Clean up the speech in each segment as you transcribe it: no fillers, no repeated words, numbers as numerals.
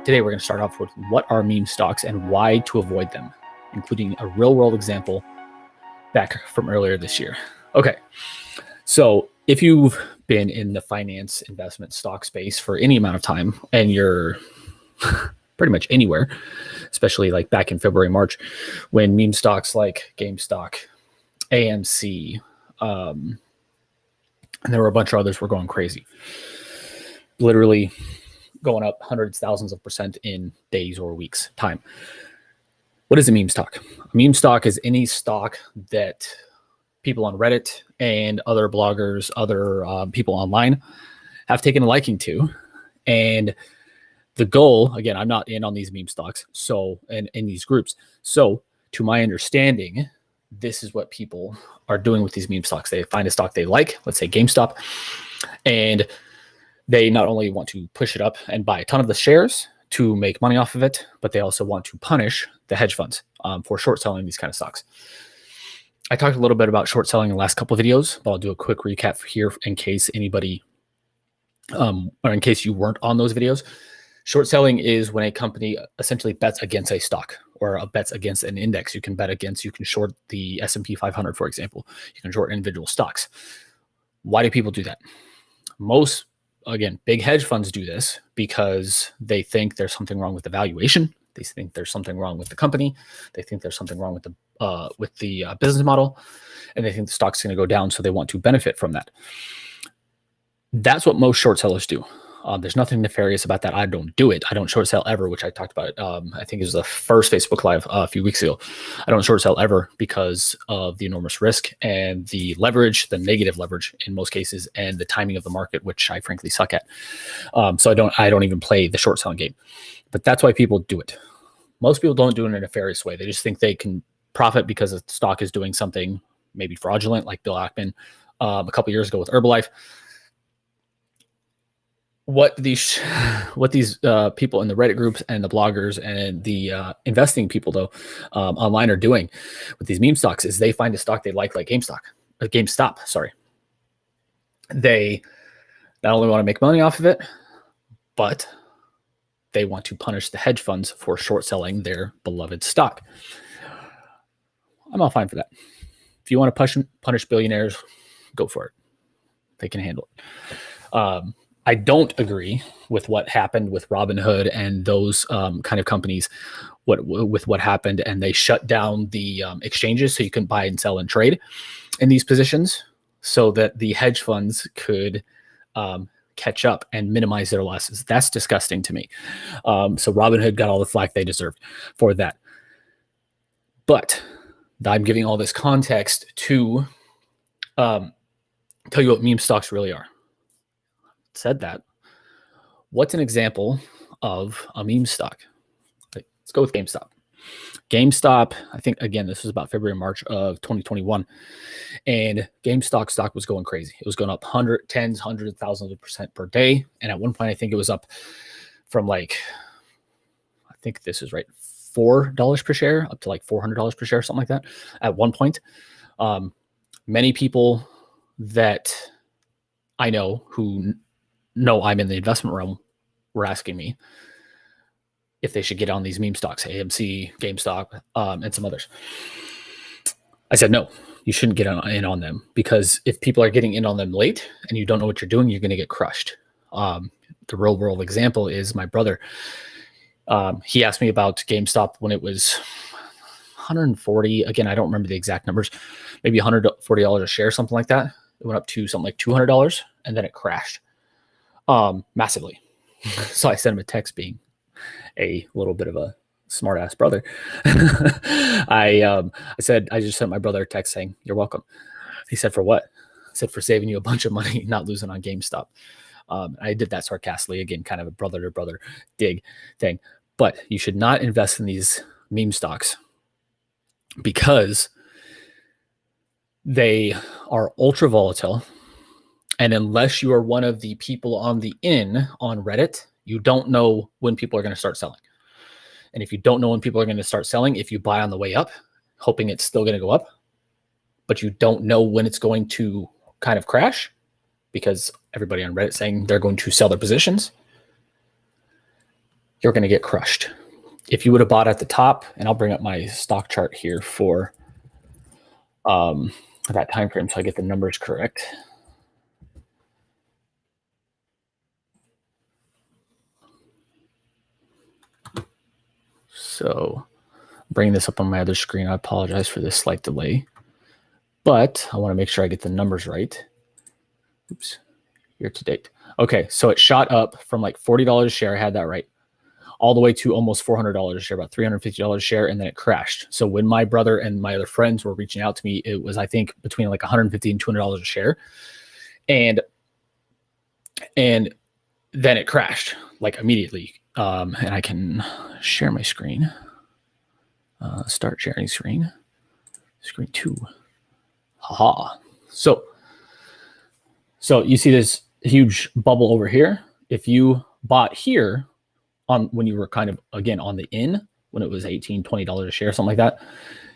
Today, we're going to start off with what are meme stocks and why to avoid them, including a real-world example back from earlier this year. Okay, so if you've been in the finance investment stock space for any amount of time and you're pretty much anywhere, especially like back in February, March, when meme stocks like Gamestop, AMC, and there were a bunch of others were going crazy, literally going up hundreds, thousands of % in days or weeks time. What is a meme stock? A meme stock is any stock that people on Reddit and other bloggers, other people online have taken a liking to. And the goal, again, I'm not in on these meme stocks, so and in these groups. So to my understanding, this is what people are doing with these meme stocks. They find a stock they like, let's say GameStop, and they not only want to push it up and buy a ton of the shares to make money off of it, but they also want to punish the hedge funds for short selling these kind of stocks. I talked a little bit about short selling in the last couple of videos, but I'll do a quick recap here in case anybody, or in case you weren't on those videos. Short selling is when a company essentially bets against a stock or bets against an index. You can bet against, you can short the S&P 500, for example. You can short individual stocks. Why do people do that? Most, again, big hedge funds do this because they think there's something wrong with the valuation. They think there's something wrong with the company. They think there's something wrong with the business model, and they think the stock's going to go down, so they want to benefit from that. That's what most short sellers do. There's nothing nefarious about that. I don't do it. I don't short sell ever, which I talked about. I think it was the first Facebook Live a few weeks ago. I don't short sell ever because of the enormous risk and the leverage, the negative leverage in most cases, and the timing of the market, which I frankly suck at. So I don't even play the short selling game. But that's why people do it. Most people don't do it in a nefarious way. They just think they can profit because the stock is doing something maybe fraudulent, like Bill Ackman a couple years ago with Herbalife. What these people in the Reddit groups and the bloggers and the investing people, though, online are doing with these meme stocks is they find a stock they like GameStop, sorry. They not only want to make money off of it, but they want to punish the hedge funds for short selling their beloved stock. I'm all fine for that. If you want to punish billionaires, go for it. They can handle it. I don't agree with what happened with Robinhood and those kind of companies, with what happened, and they shut down the exchanges so you can buy and sell and trade in these positions so that the hedge funds could catch up and minimize their losses. That's disgusting to me. So Robinhood got all the flack they deserved for that. But I'm giving all this context to tell you what meme stocks really are. Said that, what's an example of a meme stock? Let's go with GameStop. GameStop, I think, again, this was about February, March of 2021, and GameStop stock was going crazy. It was going up hundreds of thousands of % per day, and at one point, I think it was up from like, I think this is right, $4 per share up to like $400 per share, something like that. At one point, many people that I know who know I'm in the investment realm were asking me if they should get on these meme stocks, AMC, GameStop, and some others. I said, no, you shouldn't get in on them, because if people are getting in on them late and you don't know what you're doing, you're going to get crushed. The real world example is my brother. He asked me about GameStop when it was 140. Again, I don't remember the exact numbers, maybe $140 a share, something like that. It went up to something like $200, and then it crashed massively. So I sent him a text, being a little bit of a smart ass brother. I said, I just sent my brother a text saying, "You're welcome." He said, "For what?" I said, "For saving you a bunch of money, not losing on GameStop." I did that sarcastically, again, kind of a brother to brother dig thing. But you should not invest in these meme stocks because they are ultra volatile. And unless you are one of the people on Reddit, you don't know when people are going to start selling. And if you don't know when people are going to start selling, if you buy on the way up, hoping it's still going to go up, but you don't know when it's going to kind of crash, because everybody on Reddit saying they're going to sell their positions, you're going to get crushed. If you would have bought at the top, and I'll bring up my stock chart here for that time frame so I get the numbers correct. So bringing this up on my other screen, I apologize for this slight delay, but I want to make sure I get the numbers right. Oops, year to date. Okay, so it shot up from like $40 a share, I had that right, all the way to almost $400 a share, about $350 a share, and then it crashed. So when my brother and my other friends were reaching out to me, it was, I think, between like $150 and $200 a share. And then it crashed like immediately. And I can share my screen. Start sharing screen. Screen 2. Haha. So you see this huge bubble over here. If you bought here on when you were kind of, again, on the in, when it was $18, $20 a share, something like that,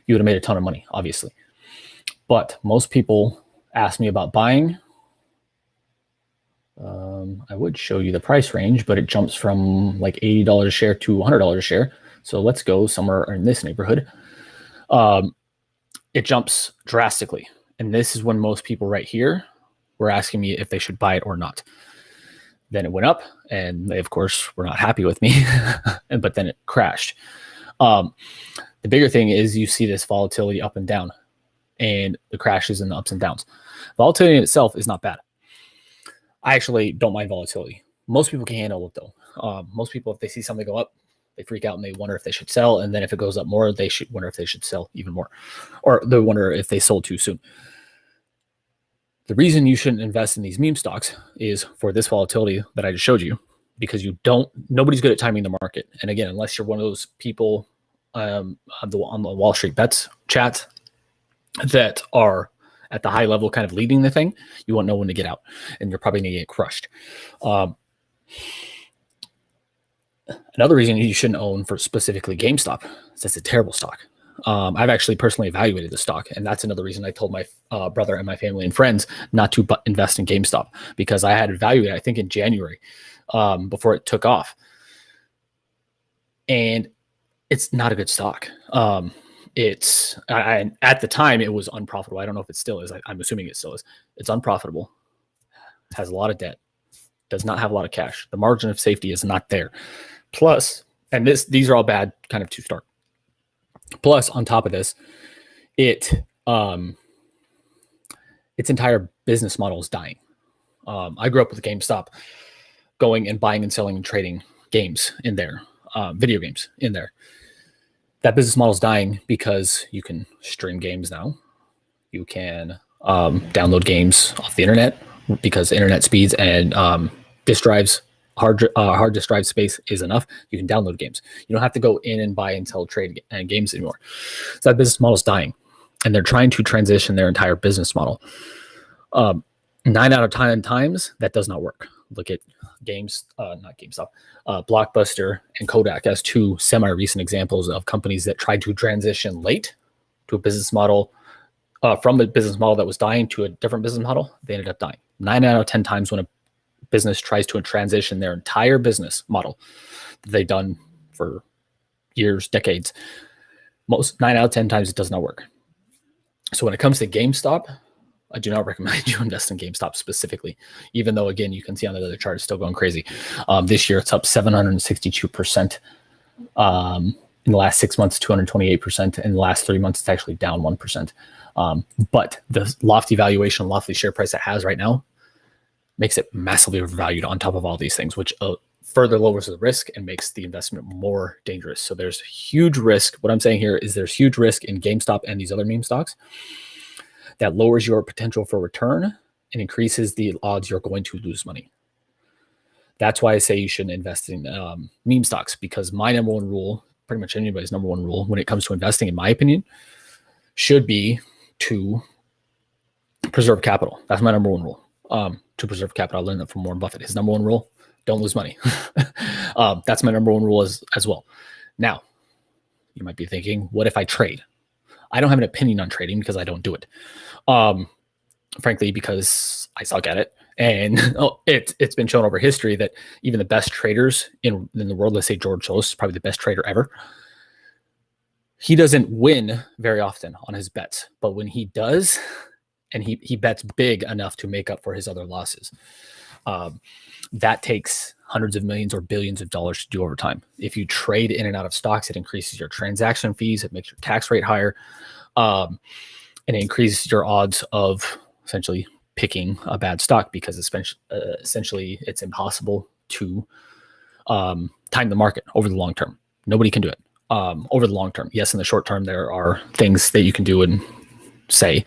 you would have made a ton of money, obviously. But most people ask me about buying. I would show you the price range, but it jumps from like $80 a share to $100 a share. So let's go somewhere in this neighborhood. It jumps drastically. And this is when most people right here were asking me if they should buy it or not. Then it went up, and they, of course, were not happy with me, but then it crashed. The bigger thing is you see this volatility up and down, and the crashes and the ups and downs. Volatility in itself is not bad. I actually don't mind volatility. Most people can handle it, though. Most people, if they see something go up, they freak out and they wonder if they should sell. And then if it goes up more, they should wonder if they should sell even more, or they wonder if they sold too soon. The reason you shouldn't invest in these meme stocks is for this volatility that I just showed you, because nobody's good at timing the market. And again, unless you're one of those people on the Wall Street Bets chat that are at the high level kind of leading the thing, you won't know when to get out, and you're probably going to get crushed. Another reason you shouldn't own for specifically GameStop is it's a terrible stock. I've actually personally evaluated the stock, and that's another reason I told my brother and my family and friends not to invest in GameStop, because I had evaluated, I think, in January before it took off. And it's not a good stock. At the time, it was unprofitable. I don't know if it still is. I'm assuming it still is. It's unprofitable, has a lot of debt, does not have a lot of cash. The margin of safety is not there. Plus, and these are all bad kind of to start. Plus, on top of this, its entire business model is dying. I grew up with GameStop, going and buying and selling and trading games in there, video games in there. That business model is dying because you can stream games now. You can download games off the internet because internet speeds and disk drives, hard disk drive space is enough. You can download games. You don't have to go in and buy and sell trade and games anymore. So that business model is dying, and they're trying to transition their entire business model. 9 out of 10 times that does not work. Look at not GameStop, Blockbuster and Kodak as two semi-recent examples of companies that tried to transition late to a business model, from a business model that was dying to a different business model. They ended up dying. 9 out of 10 times when a business tries to transition their entire business model that they've done for years, decades, 9 out of 10 times it does not work. So when it comes to GameStop, I do not recommend you invest in GameStop specifically, even though, again, you can see on the other chart, it's still going crazy. This year, it's up 762%. In the last 6 months, 228%. In the last 3 months, it's actually down 1%. But the lofty valuation, lofty share price it has right now makes it massively overvalued on top of all these things, which further lowers the risk and makes the investment more dangerous. So there's huge risk. What I'm saying here is there's huge risk in GameStop and these other meme stocks that lowers your potential for return and increases the odds you're going to lose money. That's why I say you shouldn't invest in meme stocks, because my number one rule, pretty much anybody's number one rule when it comes to investing, in my opinion, should be to preserve capital. That's my number one rule. To preserve capital. I learned that from Warren Buffett. His number one rule, don't lose money. That's my number one rule as well. Now, you might be thinking, what if I trade? I don't have an opinion on trading because I don't do it. Frankly, because I suck at it And it's been shown over history that even the best traders in the world, let's say George Soros is probably the best trader ever, he doesn't win very often on his bets. But when he does, and he bets big enough to make up for his other losses, that takes hundreds of millions or billions of dollars to do over time. If you trade in and out of stocks, it increases your transaction fees, it makes your tax rate higher, and it increases your odds of essentially picking a bad stock, because essentially it's impossible to time the market over the long term. Nobody can do it over the long term. Yes, in the short term, there are things that you can do and say,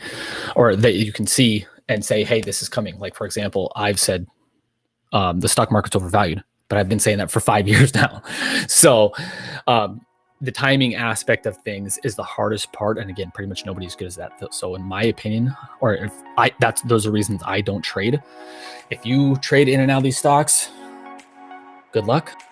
or that you can see and say, hey, this is coming. Like, for example, I've said the stock market's overvalued, but I've been saying that for 5 years now. So the timing aspect of things is the hardest part. And again, pretty much nobody's good as that. So in my opinion, or those are reasons I don't trade. If you trade in and out of these stocks, good luck.